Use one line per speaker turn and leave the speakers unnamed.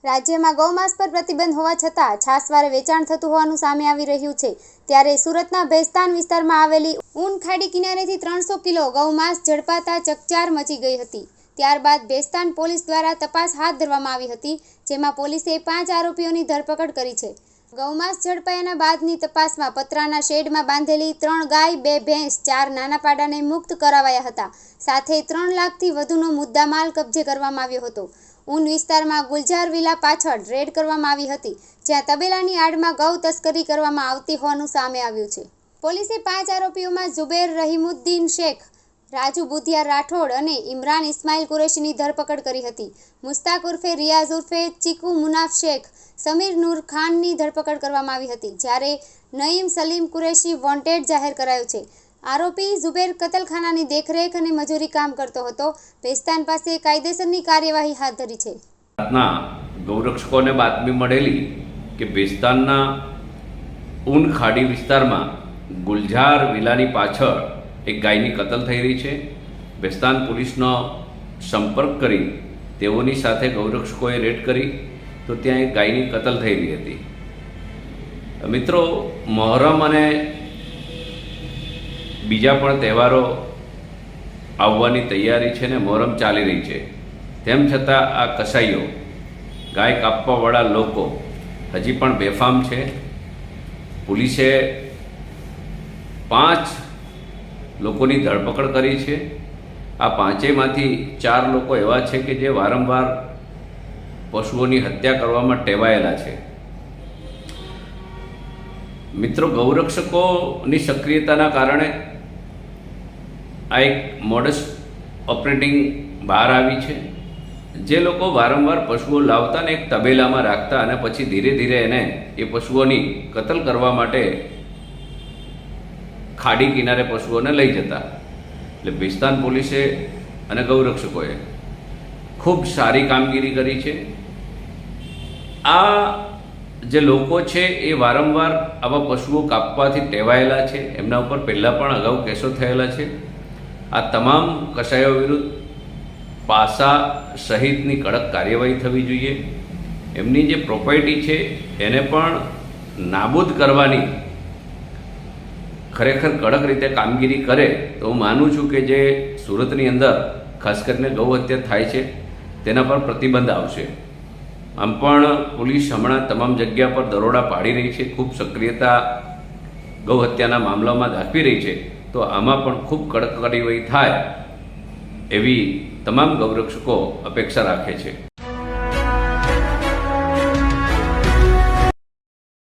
રાજ્યમાં ગૌમાંસ પર પ્રતિબંધ હોવા છતાં છાસવારે વેચાણ થતું હોવાનું સામે આવી રહ્યું છે। ત્યારે સુરતના ભેસ્તાન વિસ્તારમાં આવેલી ઊન ખાડી કિનારેથી 300 કિલો ગૌમાંસ ઝડપાતા ચકચાર મચી ગઈ હતી। ત્યારબાદ ભેસ્તાન પોલીસ દ્વારા તપાસ હાથ ધરવામાં આવી હતી, જેમાં પોલીસે 5 આરોપીઓની ધરપકડ કરી છે। ગૌમાંસ ઝડપાયાના બાદની તપાસમાં પતરાના શેડમાં બાંધેલી 3 ગાય, 2 ભેંસ, 4 નાના પાડાને મુક્ત કરાવાયા હતા। સાથે 3 લાખથી વધુનો મુદ્દામાલ કબજે કરવામાં આવ્યો હતો। ઊન વિસ્તારમાં ગુલજાર વિલા પાછળ રેડ કરવામાં આવી હતી, જ્યાં તબેલાની આડમાં ગૌ તસ્કરી કરવામાં આવતી હોવાનું સામે આવ્યું છે। પોલીસે 5 આરોપીઓમાં ઝુબેર રહીમુદ્દીન શેખ, રાજુ બુધિયા રાઠોડ અને ઇમરાન ઇસ્માઇલ કુરેશીની ધરપકડ કરી હતી। મુસ્તાક ઉર્ફે રિયાઝ ઉર્ફે ચીકુ મુનાફ શેખ, સમીર નૂર ખાનની ધરપકડ કરવામાં આવી હતી, જ્યારે નઈમ સલીમ કુરેશી વોન્ટેડ જાહેર કરાયો છે। આરોપી ઝુબેર કતલખાનાની દેખરેખ અને મજૂરી કામ કરતો હતો। ભેસ્તાન પાસે કાયદેસરની કાર્યવાહી હાથ ધરી છે।
ગૌરક્ષકોને બાતમી મળેલી કે ભેસ્તાનના ઊન ખાડી વિસ્તારમાં ગુલજાર વિલાની પાછળ એક ગાયની કતલ થઈ રહી છે। ભેસ્તાન પોલીસનો સંપર્ક કરી તેઓની સાથે ગૌરક્ષકોએ રેડ કરી તો ત્યાં એક ગાયની કતલ થઈ રહી હતી। મિત્રો, મહોરમ અને બીજા પણ તહેવારો આવવાની તૈયારી છે ને મહોરમ ચાલી રહી છે, તેમ છતાં આ કસાઈઓ, ગાય કાપવાવાળા લોકો હજી પણ બેફામ છે। પોલીસે 5 લોકોની ધરપકડ કરી છે। આ 5માંથી 4 લોકો એવા છે કે જે વારંવાર પશુઓની હત્યા કરવામાં ટેવાયેલા છે। મિત્રો, ગૌરક્ષકોની સક્રિયતાના કારણે આ એક મોડસ ઓપરેટિંગ બહાર આવી છે। જે લોકો વારંવાર પશુઓ લાવતા ને એક તબેલામાં રાખતા અને પછી ધીરે ધીરે એને એ પશુઓની કતલ કરવા માટે ખાડી કિનારે પશુઓને લઈ જતા, એટલે ભેસ્તાન પોલીસે અને ગૌરક્ષકોએ ખૂબ સારી કામગીરી કરી છે। આ જે લોકો છે એ વારંવાર આવા પશુઓ કાપવાથી ટેવાયેલા છે, એમના ઉપર પહેલાં પણ અગાઉ કેસો થયેલા છે। આ તમામ કસાઈઓ વિરુદ્ધ પાસા સહિતની કડક કાર્યવાહી થવી જોઈએ। એમની જે પ્રોપર્ટી છે એને પણ નાબૂદ કરવાની ખરેખર કડક રીતે કામગીરી કરે તો હું માનું છું કે જે સુરતની અંદર ખાસ કરીને ગૌ હત્યા થાય છે તેના પર પ્રતિબંધ આવશે। આમ પણ પોલીસ હમણાં તમામ જગ્યા પર દરોડા પાડી રહી છે, ખૂબ સક્રિયતા ગૌ હત્યાના મામલામાં દાખવી રહી છે। તો આમાં પણ ખૂબ કડક કાર્યવાહી થાય એવી તમામ ગૌરક્ષકો અપેક્ષા રાખે છે।